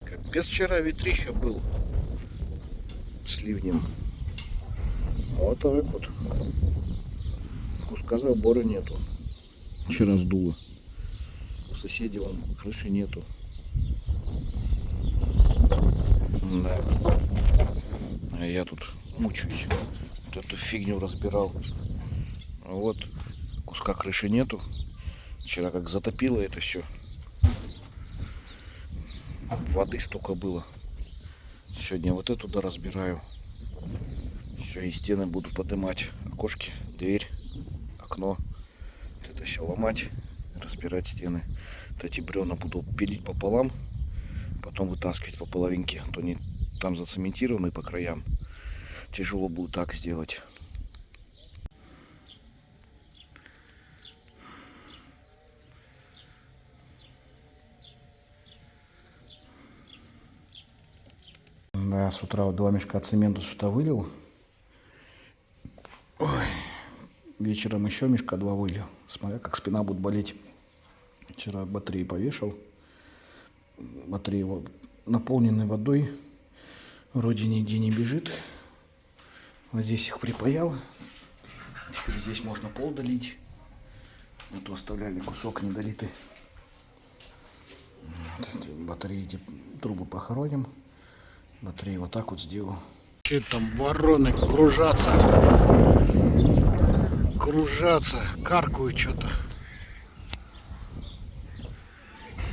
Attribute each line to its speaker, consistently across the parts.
Speaker 1: Капец, вчера ветрище был с ливнем. Вот так вот. Куска забора нету. Вчера сдуло. У соседей вон крыши нету. Да. А я тут мучаюсь. Вот эту фигню разбирал. А вот куска крыши нету. Вчера как затопило это все. Воды столько было. Сегодня вот эту разбираю. Все, и стены буду поднимать. Окошки, дверь, окно. Вот это все ломать, разбирать стены. Вот эти бревна буду пилить пополам. Потом вытаскивать по половинке. А то они там зацементированы по краям. Тяжело будет так сделать. Да, с утра вот 2 мешка цемента сюда вылил. Ой. Вечером еще мешка 2 вылил. Смотря как спина будет болеть. Вчера батареи повешал. Батареи наполнены водой. Вроде нигде не бежит. Вот здесь их припаял. Теперь здесь можно пол долить. А то оставляли кусок недолитый. Вот батареи, эти трубы похороним. Батареи вот так вот сделал. Че там вороны кружатся? Кружатся, каркают что-то.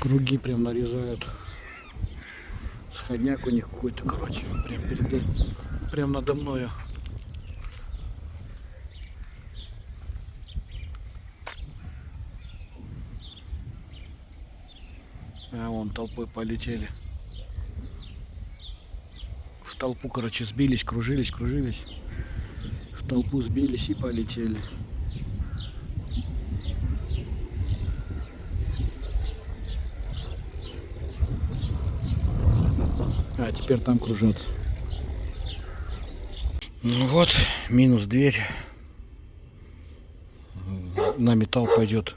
Speaker 1: Круги прям нарезают. Сходняк у них какой-то, короче, прям надо мною. А вон толпой полетели. В толпу, короче, сбились, кружились. В толпу сбились и полетели. А теперь там кружатся. Ну вот, минус дверь. На металл пойдет.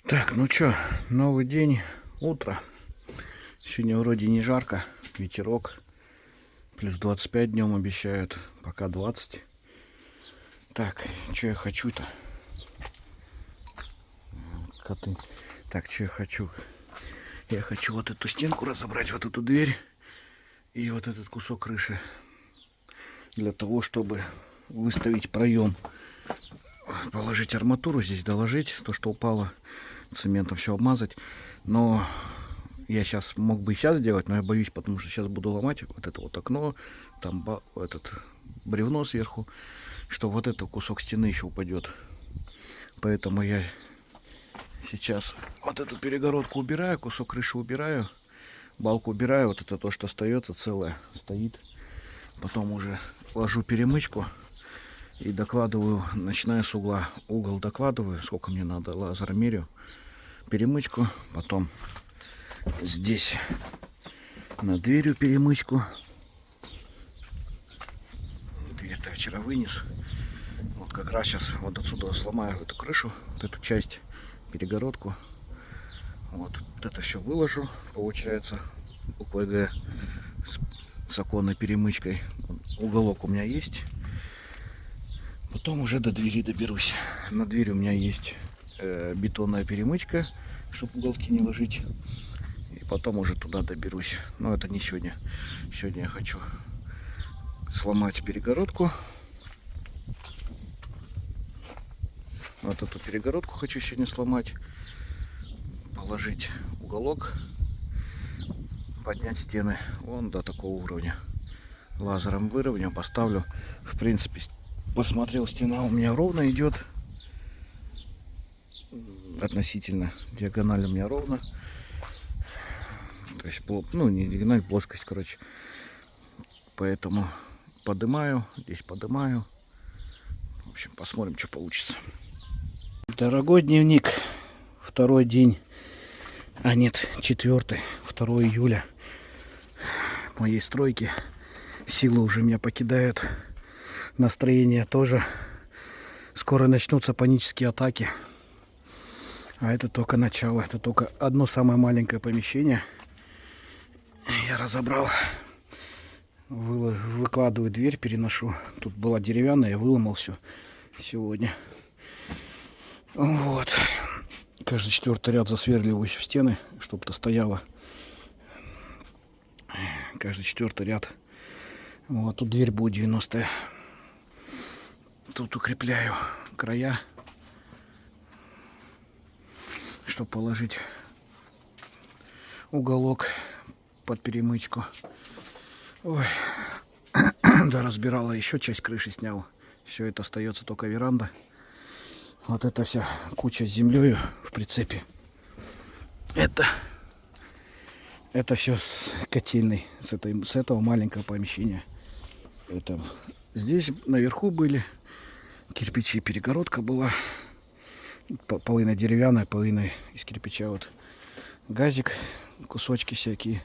Speaker 1: Так, ну чё, новый день, утро. Сегодня вроде не жарко, ветерок. Плюс 25 днем обещают, пока 20. Так, что я хочу-то? Коты. Так, что я хочу? Я хочу вот эту стенку разобрать, вот эту дверь и вот этот кусок крыши. Для того, чтобы выставить проем. Положить арматуру здесь, доложить то, что упало. Цементом все обмазать. Но я сейчас мог бы и сейчас сделать, но я боюсь, потому что сейчас буду ломать вот это вот окно, там этот бревно сверху, что вот этот кусок стены еще упадет. Поэтому я сейчас вот эту перегородку убираю, кусок крыши убираю, балку убираю, вот это то, что остается целое, стоит. Потом уже ложу перемычку и докладываю, начиная с угла. Угол докладываю, сколько мне надо, лазер мерю, перемычку, потом здесь над дверью перемычку. Дверь-то я вчера вынес. Вот как раз сейчас вот отсюда сломаю эту крышу, вот эту часть, перегородку. Вот это все выложу, получается, буквой Г с оконной перемычкой. Уголок у меня есть. Потом уже до двери доберусь. На двери у меня есть бетонная перемычка, чтобы уголки не ложить. И потом уже туда доберусь. Но это не сегодня. Сегодня я хочу сломать перегородку. Вот эту перегородку хочу сегодня сломать. Положить уголок. Поднять стены вон до такого уровня. Лазером выровняю, поставлю. В принципе, посмотрел, стена у меня ровно идет. Относительно диагональ у меня ровно. То есть, ну, не диагональ, плоскость, короче. Поэтому поднимаю, здесь поднимаю. В общем, посмотрим, что получится. Дорогой дневник. Второй день. А нет, 4, 2 июля. Моей стройки. Силы уже меня покидают. Настроение тоже. Скоро начнутся панические атаки. А это только начало. Это только одно самое маленькое помещение. Я разобрал. Выкладываю дверь, переношу. Тут была деревянная, я выломал все сегодня. Вот. Каждый четвертый ряд засверливаю в стены, чтобы-то стояло. Каждый четвертый ряд. Вот тут дверь будет 90-я. Тут укрепляю края, чтобы положить уголок под перемычку. Ой. Да, разбирала, еще часть крыши снял. Все это остается только веранда. Вот это вся куча с землей в прицепе. Это все с котельной, с этого маленького помещения. Это здесь наверху были кирпичи, перегородка была. Половина деревянная, половина из кирпича. Вот газик, кусочки всякие,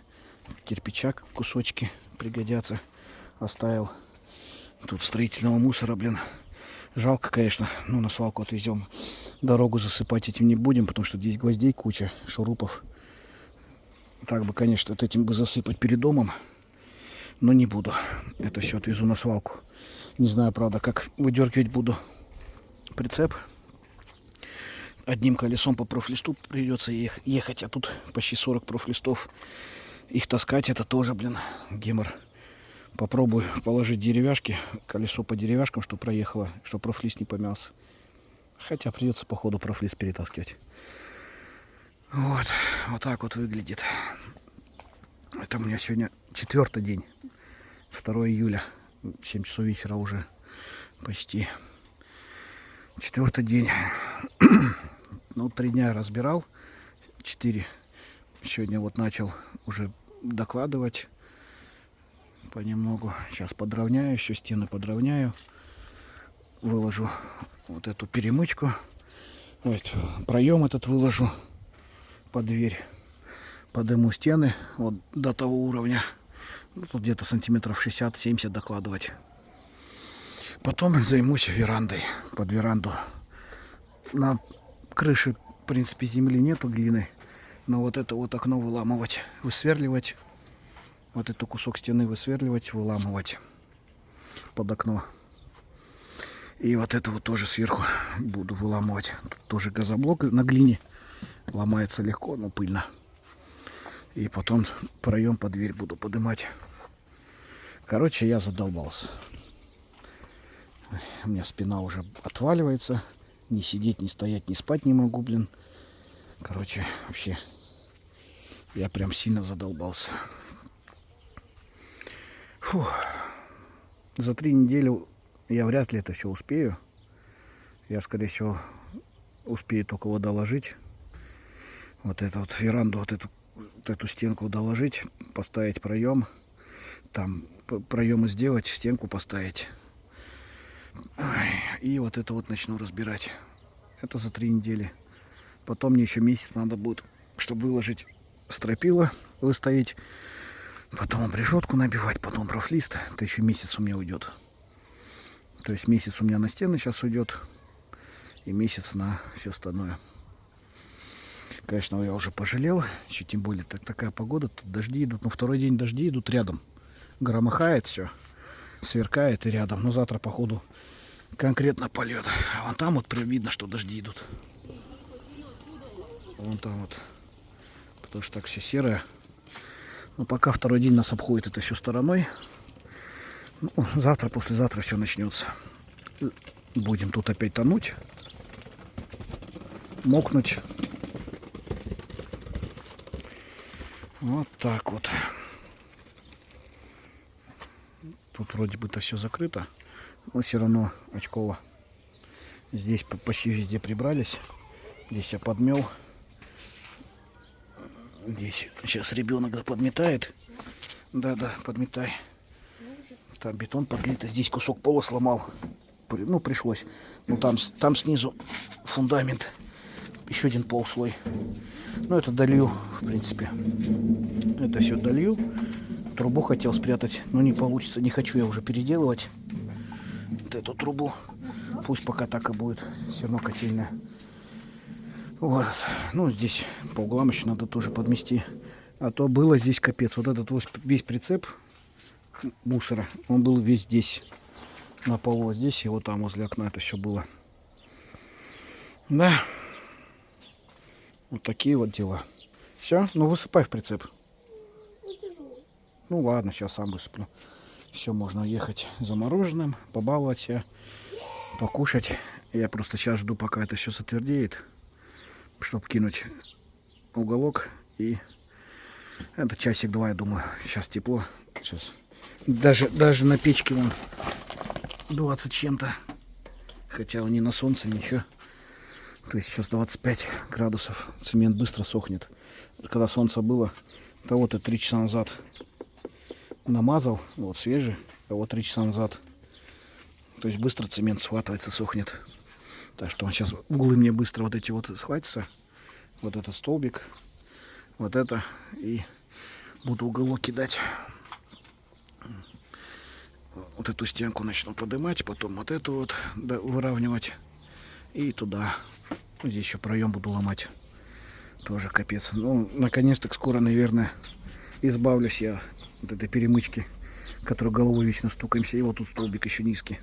Speaker 1: кирпича кусочки пригодятся. Оставил. Тут строительного мусора, блин. Жалко, конечно. Ну, на свалку отвезем. Дорогу засыпать этим не будем, потому что здесь гвоздей куча, шурупов. Так бы, конечно, этим бы засыпать перед домом. Но не буду. Это все отвезу на свалку. Не знаю, правда, как выдергивать буду прицеп. Одним колесом по профлисту придется ехать. А тут почти 40 профлистов. Их таскать, это тоже, блин, гемор. Попробую положить деревяшки, колесо по деревяшкам, чтобы проехало, чтобы профлист не помялся. Хотя придется по ходу профлист перетаскивать. Вот так вот выглядит. Это у меня сегодня 4-й день. 2 июля. 7 часов вечера уже почти. 4-й день. Ну, 3 дня разбирал. 4. Сегодня вот начал уже докладывать. Понемногу. Сейчас подровняю, все стены подровняю. Выложу вот эту перемычку. Вот, проем этот выложу под дверь. Подыму стены вот до того уровня. Ну, тут где-то сантиметров 60-70 докладывать. Потом займусь верандой. Под веранду. На крыше, в принципе, земли нету, глины. Но вот это вот окно выламывать, высверливать. Вот этот кусок стены высверливать, выламывать под окно. И вот это вот тоже сверху буду выламывать. Тут тоже газоблок на глине. Ломается легко, но пыльно. И потом проем под дверь буду поднимать. Короче, я задолбался. У меня спина уже отваливается. Ни сидеть, ни стоять, ни спать не могу, блин. Короче, вообще, я прям сильно задолбался. Фух. За 3 недели я вряд ли это все успею. Я, скорее всего, успею только его доложить. Вот эту вот веранду, вот эту стенку доложить, поставить проем. Там проемы сделать, стенку поставить. И вот это вот начну разбирать. Это за 3 недели. Потом мне еще месяц надо будет, чтобы выложить стропила, выставить. Потом решетку набивать, потом профлист. Это еще месяц у меня уйдет. То есть месяц у меня на стены сейчас уйдет. И месяц на все остальное. Конечно, я уже пожалел. Еще тем более такая погода. Тут дожди идут. Но 2-й день дожди идут рядом. Громыхает все. Сверкает и рядом. Но завтра, походу, конкретно польет. А вон там вот прям видно, что дожди идут. Вон там вот. Потому что так все серое. Но пока 2-й день нас обходит это все стороной. Ну, завтра, послезавтра все начнется. Будем тут опять тонуть. Мокнуть. Вот так вот. Тут вроде бы-то все закрыто. Но все равно очково. Здесь почти везде прибрались. Здесь я подмел. Здесь сейчас ребенок подметает. Да, подметай. Там бетон подлит, а здесь кусок пола сломал. Ну, пришлось. Ну, там снизу фундамент. Еще один полслой. Ну, это долью, в принципе. Это все долью. Трубу хотел спрятать, но не получится. Не хочу я уже переделывать вот эту трубу. Пусть пока так и будет. Все равно котельная. Вот. Ну, здесь по углам еще надо тоже подмести. А то было здесь капец. Вот этот вот весь прицеп мусора, он был весь здесь. На полу здесь и вот там возле окна это все было. Да. Вот такие вот дела. Все, ну высыпай в прицеп. Ну ладно, сейчас сам высыплю. Все, можно ехать за мороженым, побаловать себя, покушать. Я просто сейчас жду, пока это все затвердеет, чтобы кинуть в уголок. И это часик-два, я думаю. Сейчас тепло. Сейчас. Даже на печке вон 20 чем-то. Хотя он не на солнце, ничего. То есть сейчас 25 градусов. Цемент быстро сохнет. Когда солнце было, то вот я 3 часа назад намазал. Вот свежий. А вот 3 часа назад. То есть быстро цемент схватывается, сохнет. Так что он сейчас углы мне быстро вот эти вот схватятся. Вот этот столбик. Вот это. И буду уголок кидать. Вот эту стенку начну поднимать. Потом вот эту вот выравнивать. И туда. Здесь еще проем буду ломать. Тоже капец. Ну, наконец-то скоро, наверное, избавлюсь я от этой перемычки, которую головой вечно стукаемся. И вот тут столбик еще низкий.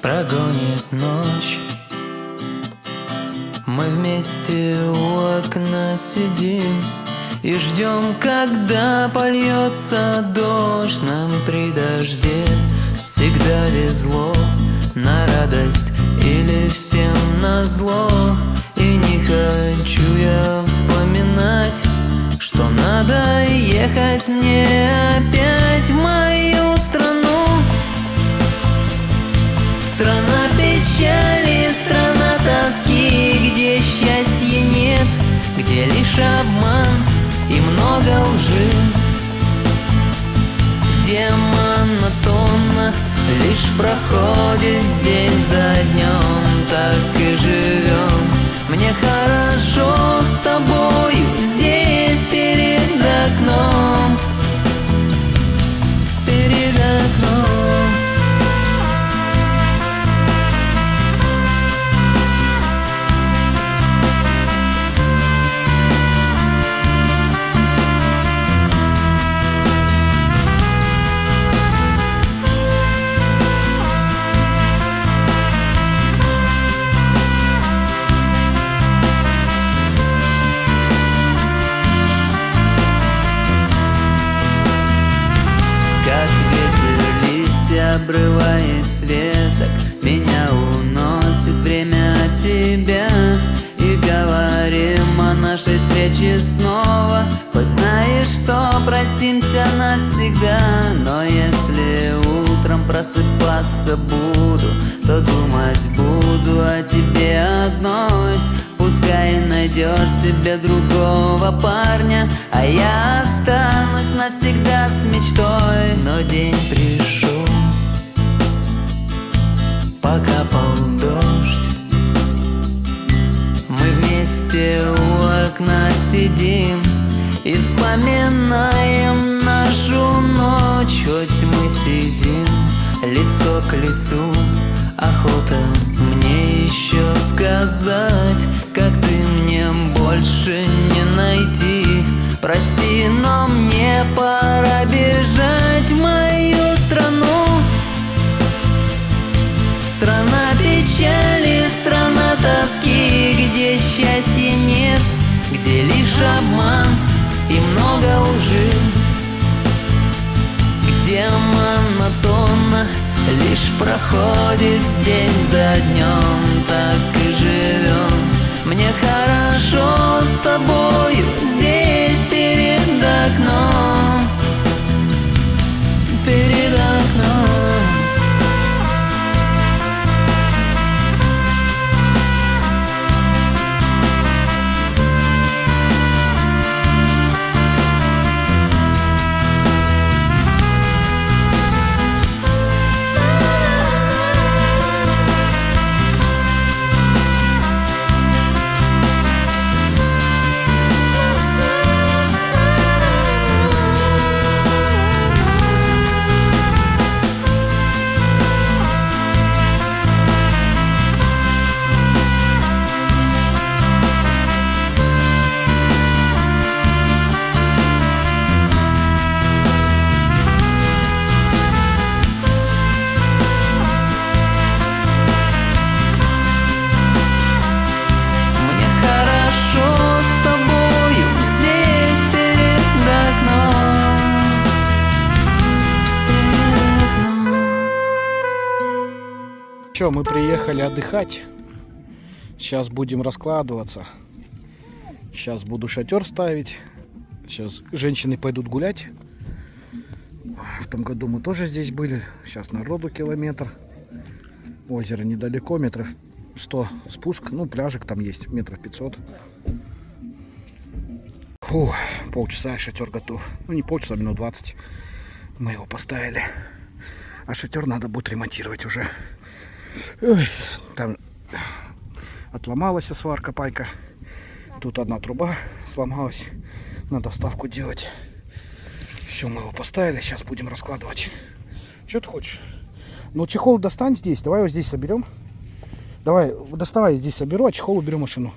Speaker 2: Прогонит ночь. Мы вместе у окна сидим и ждем, когда польется дождь. Нам при дожде всегда везло на радость или всем назло. И не хочу я вспоминать, что надо ехать мне опять в мою страну. Страна печали, страна тоски, где счастья нет, где лишь обман и много лжи, где монотонно лишь проходит день за днем. Так и живем. Мне хорошо с тобою здесь перед окном, перед окном. Обрывает светок, меня уносит время от тебя. И говорим о нашей встрече снова, хоть знаешь, что простимся навсегда. Но если утром просыпаться буду, то думать буду о тебе одной. Пускай найдешь себе другого парня, а я останусь навсегда с мечтой. Но день пришел, покапал дождь. Мы вместе у окна сидим и вспоминаем нашу ночь. Хоть мы сидим лицо к лицу, охота мне еще сказать, как ты мне больше не найти. Прости, но мне пора бежать в мою страну. Страна печали, страна тоски, где счастья нет, где лишь обман и много лжи, где монотонно лишь проходит день за днем. Так и живем. Мне хорошо с тобою здесь перед окном, перед окном.
Speaker 1: что, мы приехали отдыхать. Сейчас будем раскладываться. Сейчас буду шатер ставить. Сейчас женщины пойдут гулять. В том году мы тоже здесь были. Сейчас народу километр. Озеро недалеко, метров 100 спуск. Ну, пляжик там есть, метров 500. Фу, полчаса и шатер готов. Ну, не полчаса, минут 20. Мы его поставили. А шатер надо будет ремонтировать уже. Ой, там отломалась сварка, пайка. Тут одна труба сломалась. Надо вставку делать. Все, мы его поставили. Сейчас будем раскладывать. Что ты хочешь? Ну, чехол достань здесь. Давай его здесь соберем. Давай, доставай, здесь соберу, а чехол уберу в машину.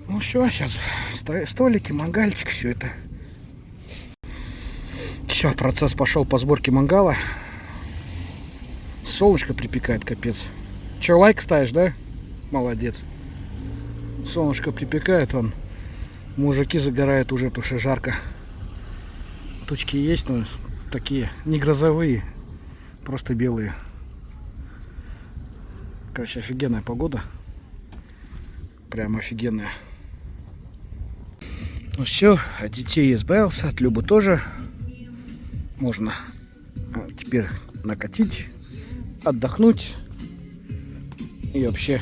Speaker 1: Ну все, сейчас столики, мангальчик, все это. Все, процесс пошел по сборке мангала. Солнышко припекает, капец. Че, лайк ставишь, да? Молодец. Солнышко припекает, вон. Мужики загорают уже, потому что жарко. Тучки есть, но такие не грозовые, просто белые. Короче, офигенная погода. Прям офигенная. Ну все, от детей избавился, от Любы тоже. Можно теперь накатить, отдохнуть. И вообще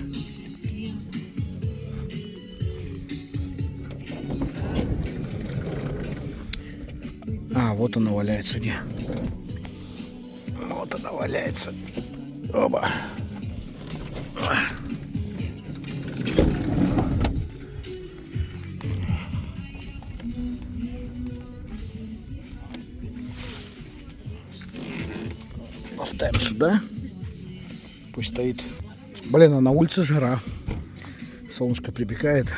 Speaker 1: вот она валяется где. Вот она валяется. Оба. Поставим сюда. Пусть стоит. Блин, а на улице жара. Солнышко припекает.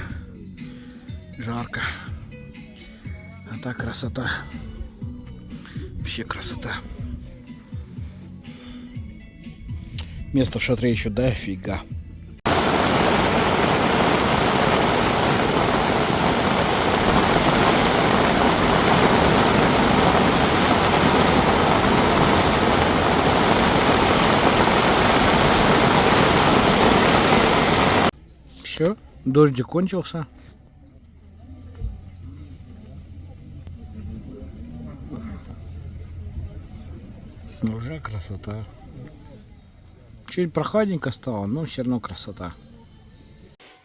Speaker 1: Жарко. А так красота. Вообще красота. Место в шатре еще дофига. Все, дождик кончился. Уже красота. Чуть прохладненько стало, но все равно красота.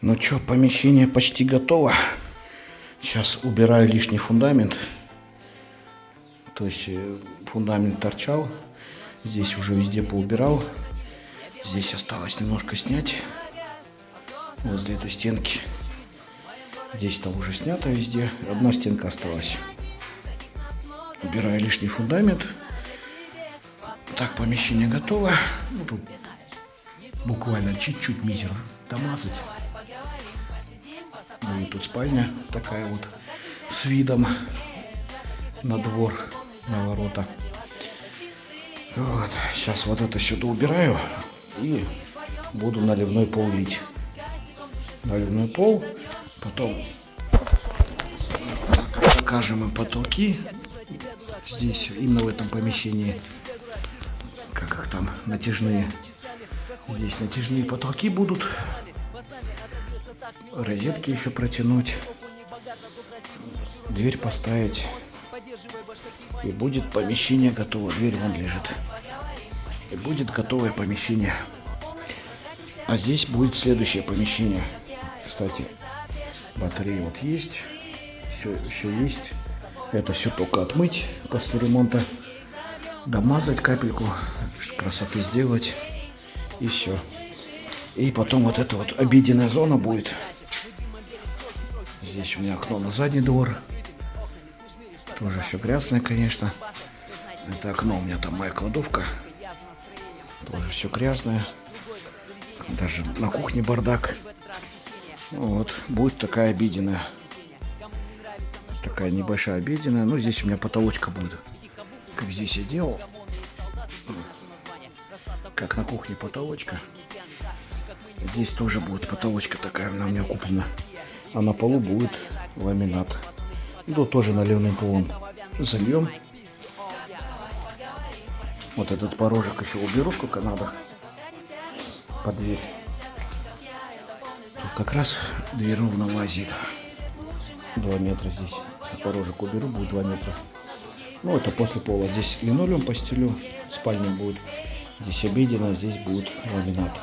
Speaker 1: Ну что, помещение почти готово. Сейчас убираю лишний фундамент. То есть фундамент торчал. Здесь уже везде поубирал. Здесь осталось немножко снять. Возле этой стенки. Здесь там уже снято везде. Одна стенка осталась. Убираю лишний фундамент. Так, помещение готово. Ну, тут буквально чуть-чуть мизер домазать. Ну и тут спальня такая вот с видом на двор, на ворота. Вот. Сейчас вот это сюда убираю и буду наливной пол лить. Наливной пол. Потом покажем им потолки. Здесь, именно в этом помещении. Как их там, натяжные. Здесь натяжные потолки будут. Розетки еще протянуть. Дверь поставить. И будет помещение готово. Дверь вон лежит. И будет готовое помещение. А здесь будет следующее помещение. Кстати, батареи вот есть. Все есть. Это все только отмыть после ремонта. Домазать капельку, красоты сделать. И все. И потом вот эта вот обеденная зона будет. Здесь у меня окно на задний двор. Тоже все грязное, конечно. Это окно, у меня там моя кладовка. Тоже все грязное. Даже на кухне бардак. Вот, будет такая обеденная. Такая небольшая обеденная. Ну, здесь у меня потолочка будет. Как здесь я делал. Как на кухне потолочка. Здесь тоже будет потолочка такая, она у меня куплена. А на полу будет ламинат. Ну, тоже наливным полом зальем. Вот этот порожек еще уберу, сколько надо, под дверь. Тут как раз дверь ровно влазит. 2 метра здесь. Если порожек уберу, будет 2 метра. Ну, это после пола. Здесь линолеум постелю, спальня будет. Здесь обеденная, здесь будет ламинат.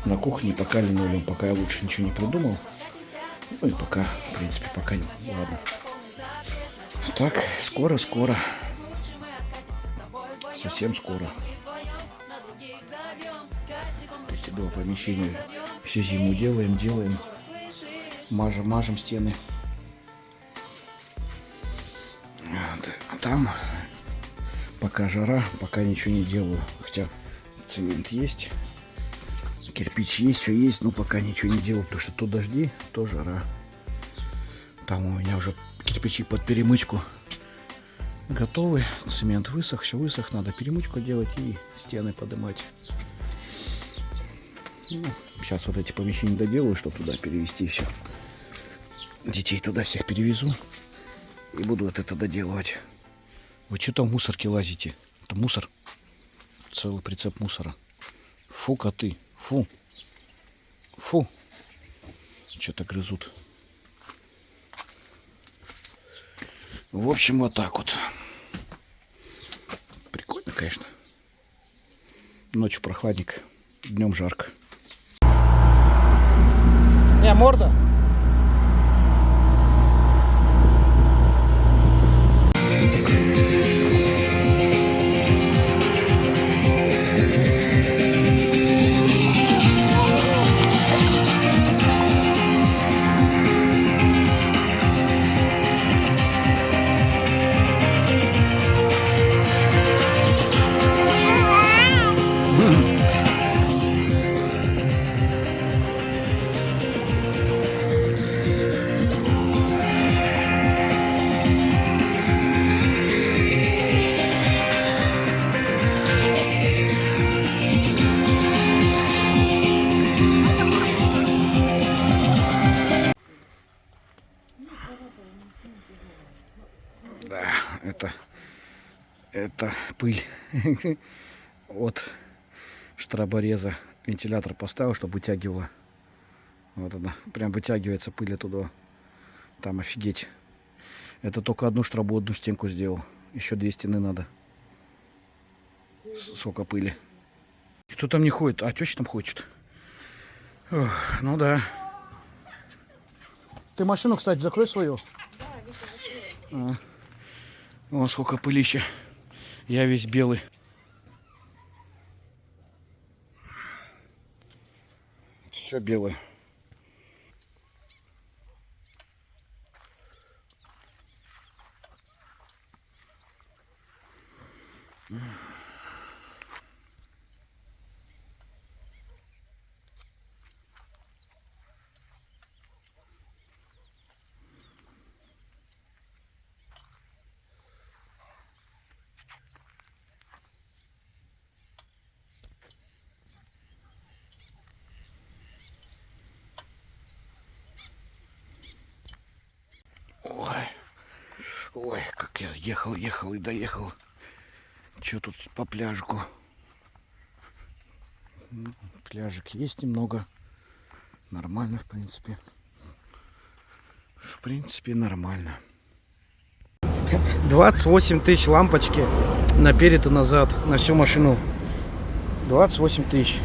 Speaker 1: На кухне пока линолеум, пока я лучше ничего не придумал. Ну и пока, в принципе, пока не. Ладно. Так, скоро-скоро. Совсем скоро. Эти 2 помещения всю зиму делаем. Мажем стены. Вот. А там пока жара, пока ничего не делаю. Хотя цемент есть, кирпич есть, все есть, но пока ничего не делаю, потому что то дожди, то жара. Там у меня уже кирпичи под перемычку готовы. Цемент высох, все высох, надо перемычку делать и стены поднимать. Ну, сейчас вот эти помещения доделаю, чтобы туда перевести все. Детей туда всех перевезу и буду вот это доделывать. Вы что там в мусорке лазите? Это мусор. Целый прицеп мусора. Фу, коты. Фу. Фу. Что-то грызут. В общем, вот так вот. Прикольно, конечно. Ночью прохладненько, днем жарко. Морда. Да, это пыль от штробореза. Вентилятор поставил, чтобы вытягивало. Вот она, прям вытягивается пыль оттуда. Там офигеть. Это только одну штробу, одну стенку сделал. Еще 2 стены надо. Сколько пыли. Кто там не ходит? А теща там ходит? Ох, ну да. Ты машину, кстати, закрой свою. А. О, сколько пылища. Я весь белый. Все белое. Ой, как я ехал и доехал. Что тут по пляжику? Пляжик есть немного. Нормально, в принципе. В принципе, нормально. 28 тысяч лампочки наперед и назад на всю машину. 28 тысяч.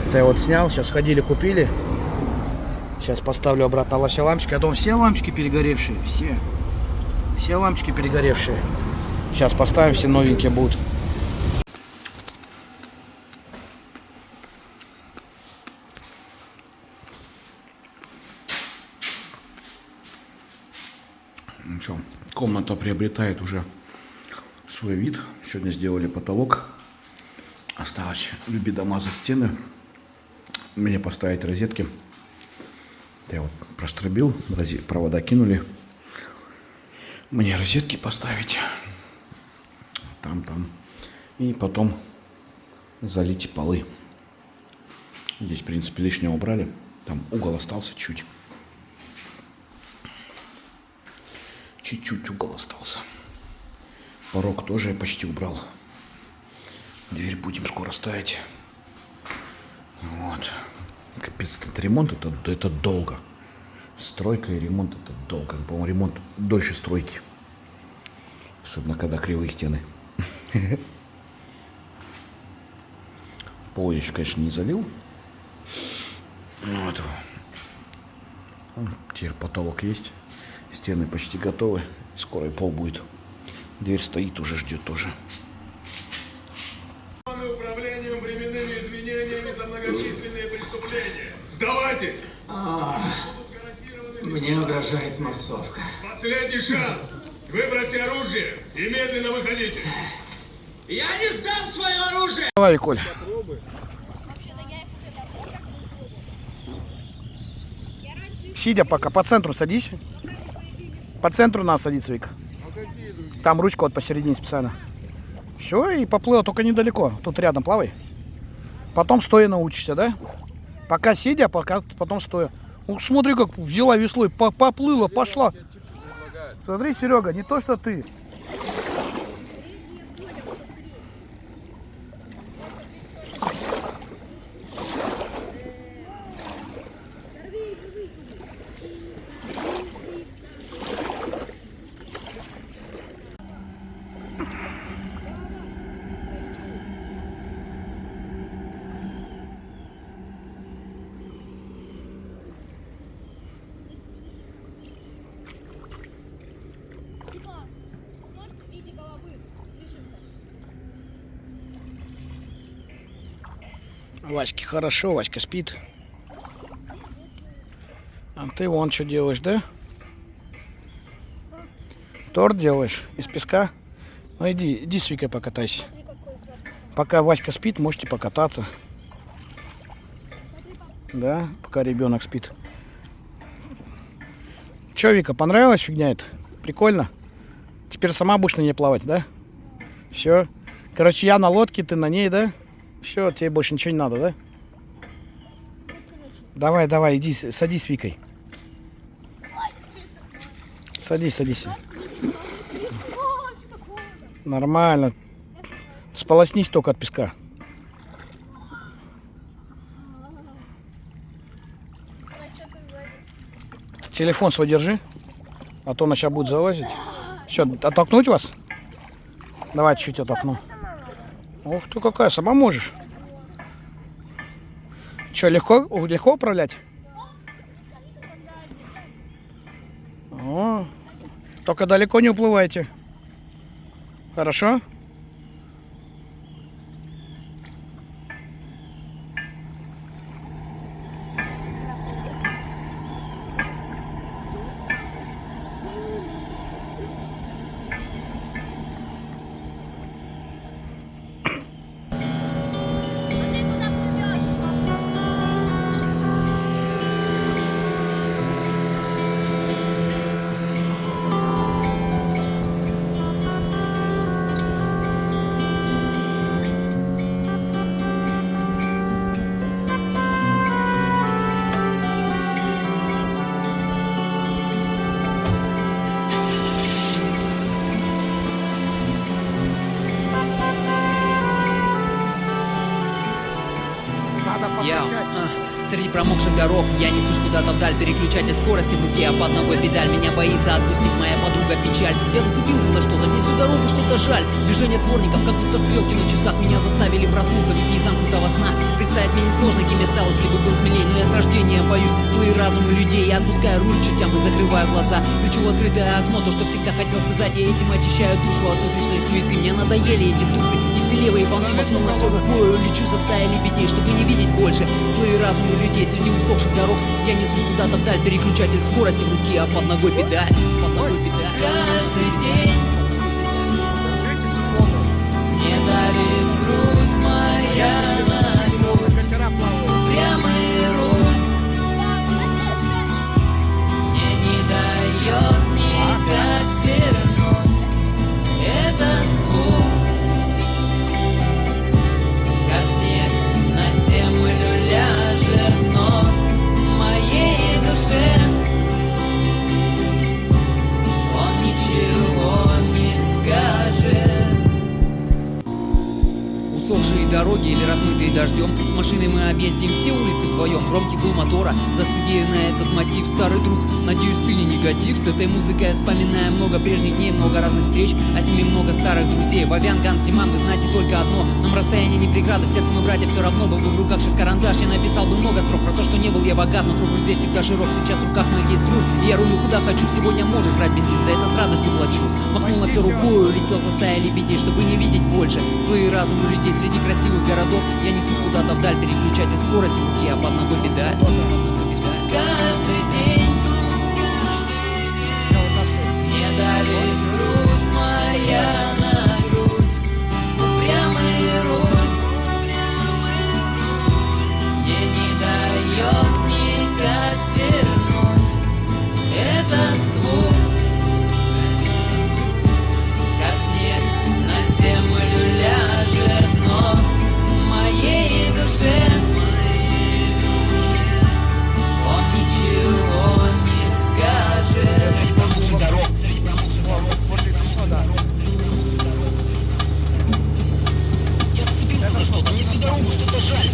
Speaker 1: Это я вот снял, сейчас ходили, купили. Сейчас поставлю обратно все лампочки. А то все лампочки перегоревшие. Все лампочки перегоревшие. Сейчас поставим, все новенькие будут. Ну что, комната приобретает уже свой вид. Сегодня сделали потолок. Осталось любить домазать стены. Мне поставить розетки. Я вот прострубил, провода кинули. Мне розетки поставить. Там. И потом залить полы. Здесь, в принципе, лишнее убрали. Там угол остался чуть. Чуть-чуть угол остался. Порог тоже я почти убрал. Дверь будем скоро ставить. Вот. Капец, этот ремонт это долго. Стройка и ремонт это долго. По-моему, ремонт дольше стройки. Особенно когда кривые стены. Пол я еще, конечно, не залил. Вот. Теперь потолок есть. Стены почти готовы. Скоро и пол будет. Дверь стоит, уже ждет тоже.
Speaker 3: Управлением временными извинениями за многочисленные преступления. Сдавайтесь!
Speaker 4: Мне угрожает массовка.
Speaker 3: Последний шанс! Выбросьте оружие и медленно выходите.
Speaker 4: Я не сдам свое оружие!
Speaker 1: Давай, Коль. Сидя пока, по центру садись. По центру надо садиться, Вика. Там ручка вот посередине специально. Все, и поплыла, только недалеко. Тут рядом плавай. Потом стоя научишься, да? Пока сидя, пока потом стоя. Ух, смотри, как взяла весло и поплыла, пошла. Смотри, Серега, не то, что ты. Ваське хорошо, Васька спит. А ты вон что делаешь, да? Торт делаешь из песка? Ну иди с Викой покатайся. Пока Васька спит, можете покататься. Да, пока ребенок спит. Че, Вика, понравилась фигня эта? Прикольно? Теперь сама будешь на ней плавать, да? Все. Короче, я на лодке, ты на ней, да? Все, тебе больше ничего не надо, да? Давай, иди, садись с Викой. Садись. Нормально. Сполоснись только от песка. Телефон свой держи, а то она сейчас будет залазить. Все, оттолкнуть вас? Давай чуть оттолкну. Ух ты какая, сама можешь. Че, легко управлять? О, только далеко не уплывайте. Хорошо?
Speaker 2: Среди промокших дорог я несусь куда-то вдаль. Переключатель скорости в руке, а под ногой педаль. Меня боится отпустить моя подруга печаль. Я зацепился за что-то, мне всю дорогу что-то жаль. Движение дворников, как будто стрелки на часах. Меня заставили проснуться, выйти из замкнутого сна. Представить мне несложно, кем я стал, если бы был смелей. Но я с рождения боюсь злые разумы людей. Я отпускаю руль чертям и закрываю глаза. Кричу в открытое окно то, что всегда хотел сказать. Я этим очищаю душу от излишней суеты. Мне надоели эти тусы, и все левые полки. Махнул на все рукою, лечу со стаей лебедей, чтобы не видеть больше злые разумы людей среди усохших дорог. Я несусь куда-то вдаль, переключатель скорости в руке, а под ногой педаль. Каждый день мне давит грусть моя на грудь. Прямый руль мне не дает никак свернуть. Этот звук, как снег на землю ляжет, но в моей душе он ничего не скажет. дороги или размытые дождем. С машиной мы объездим все улицы вдвоем. Громкий гул мотора, да стыдею на этот мотив. Старый друг, надеюсь, ты не негатив. С этой музыкой я вспоминаю много прежних дней, много разных встреч, а с ними много старых друзей. Вовян, Ганс, Диман, вы знаете только одно: нам расстояние не преграда, в сердце мы братья все равно. Был бы в руках сейчас карандаш, я написал бы много строк про то, что не был я богат, но круг друзей всегда широк. Сейчас в руках моих есть руль, и я рулю куда хочу. Сегодня можешь брать бензин, за это с радостью плачу. Махнул на все рукою, летел со стаей лебедей, чтобы не видеть больше злые разумы людей среди красивых городов. Я несусь куда-то вдаль, переключатель скорости в руке, а под ногой педаль. Каждый день мне давит грусть моя на грудь, упрямый руль мне не дает никак свернуть этот звук, как снег на землю ляжет, но в моей душе он ничего не скажет. Я зацепился за что-то, мне всю дорогу что-то жаль.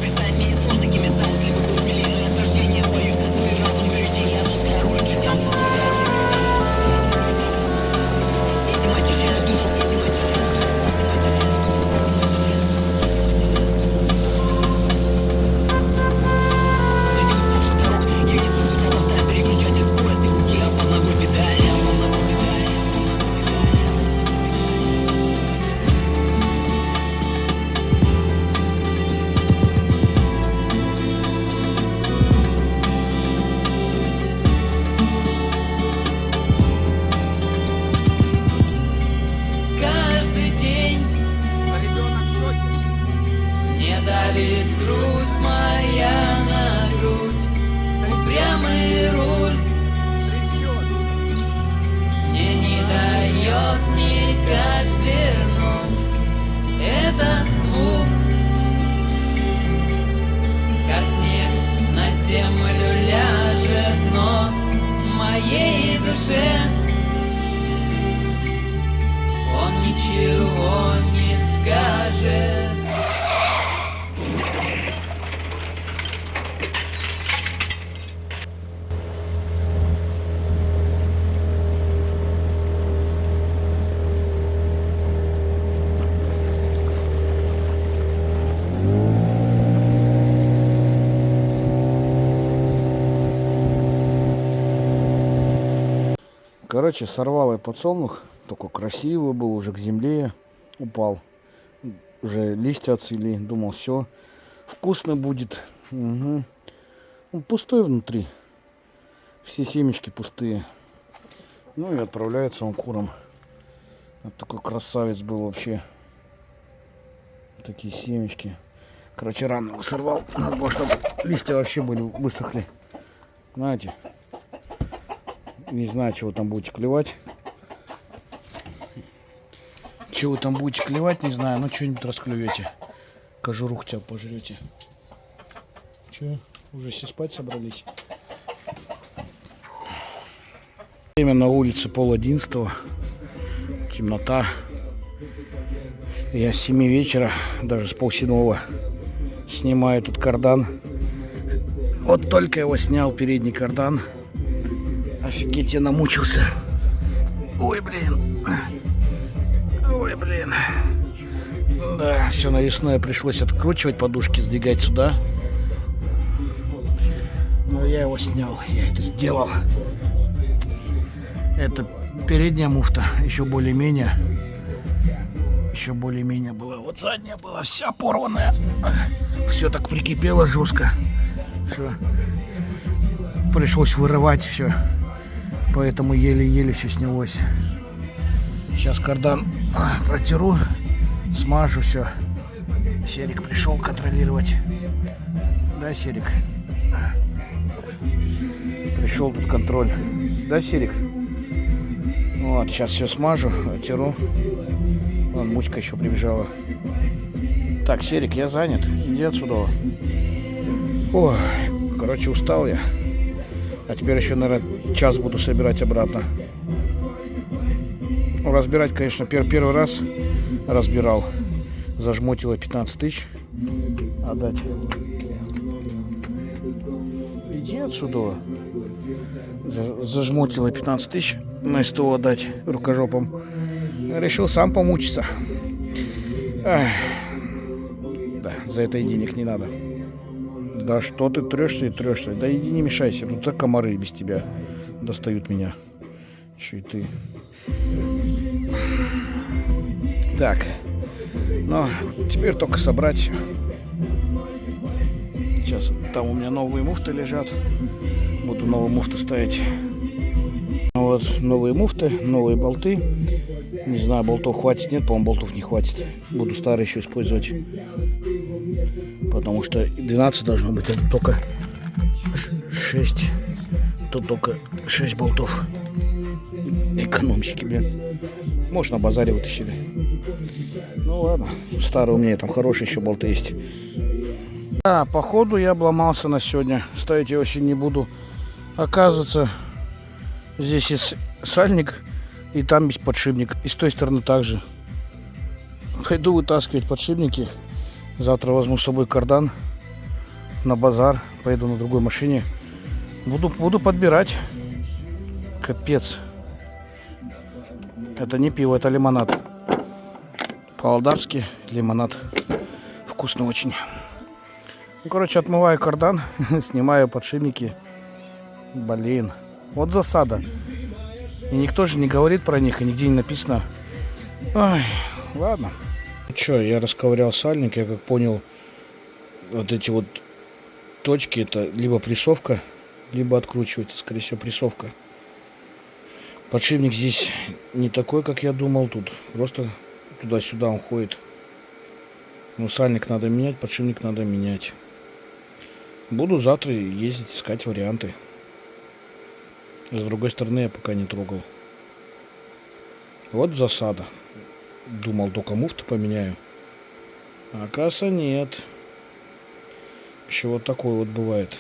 Speaker 2: Представь, мне несложно такими замыслами был смелее, но я с рождения боюсь свои разумы людей. Я отпускаю руль, житья если мать очищает душу, давит грусть моя на грудь, упрямый руль мне не дает никак свернуть этот звук, как снег на землю ляжет, но в моей душе он ничего не скажет.
Speaker 1: Короче, сорвал я подсолнух, только красивый был, уже к земле упал. Уже листья отцвели, думал, все, вкусно будет. Угу. Он пустой внутри, все семечки пустые. Ну и отправляется он курам. Вот такой красавец был вообще. Такие семечки. Короче, рано его сорвал, надо было, чтобы листья вообще были, высохли. Знаете. Не знаю, чего там будете клевать. Чего там будете клевать, не знаю. Но что-нибудь расклюете. Кожуру хотя бы пожрете. Че, уже все спать собрались? Время на улице 10:30. Темнота. Я с 7 вечера, даже с 6:30 снимаю этот кардан. Вот только его снял, передний кардан. Офигеть, я намучился. Ой, блин. Ой, блин. Да, все навесное пришлось откручивать, подушки сдвигать сюда. Но я его снял, я это сделал. Это передняя муфта, еще более-менее была. Вот задняя была вся порванная. Все так прикипело жестко, что пришлось вырывать все. Поэтому еле-еле все снялось. Сейчас кардан протеру, смажу все. Серик пришел контролировать. Да, Серик? Пришел тут контроль. Да, Серик? Вот, сейчас все смажу, отеру. Вон, Муська еще прибежала. Так, Серик, я занят. Иди отсюда. Ой, короче, устал я. А теперь еще, наверное, час буду собирать обратно. Ну, разбирать, конечно, первый раз разбирал. Зажмотило 15 тысяч. Отдать. Иди отсюда. Зажмотило 15 тысяч. На СТО отдать рукожопом. Решил сам помучиться. Ах. Да, за это и денег не надо. Да что ты трешься и трешься. Да иди не мешайся. Ну так комары без тебя достают меня. Еще и ты. Так. Ну, теперь только собрать все. Сейчас там у меня новые муфты лежат. Буду новые муфты ставить. Вот новые муфты, новые болты. Не знаю, болтов хватит, нет, по-моему, болтов не хватит. Буду старые еще использовать. Потому что 12 должно быть, это только 6. Тут только 6 болтов. Экономчики, блин. Может, на базаре вытащили. Ну ладно, старые у меня там хорошие еще болты есть. Да, походу я обломался на сегодня. Ставить я вообще не буду. Оказывается, здесь есть сальник, и там есть подшипник. И с той стороны также. Пойду вытаскивать подшипники. Завтра возьму с собой кардан на базар. Поеду на другой машине. Буду подбирать. Капец. Это не пиво, это лимонад. По-алдарски лимонад. Вкусно очень. Ну, короче, отмываю кардан, снимаю подшипники. Блин. Вот засада. И никто же не говорит про них, и нигде не написано. Ой, ладно. Че, я расковырял сальник, я как понял, вот эти вот точки, это либо прессовка, либо откручивается, скорее всего, прессовка. Подшипник здесь не такой, как я думал, тут просто туда-сюда он ходит. Но сальник надо менять, подшипник надо менять. Буду завтра ездить, искать варианты. С другой стороны я пока не трогал. Вот засада. Думал, только муфту поменяю. А оказывается, нет. Еще вот такой вот бывает.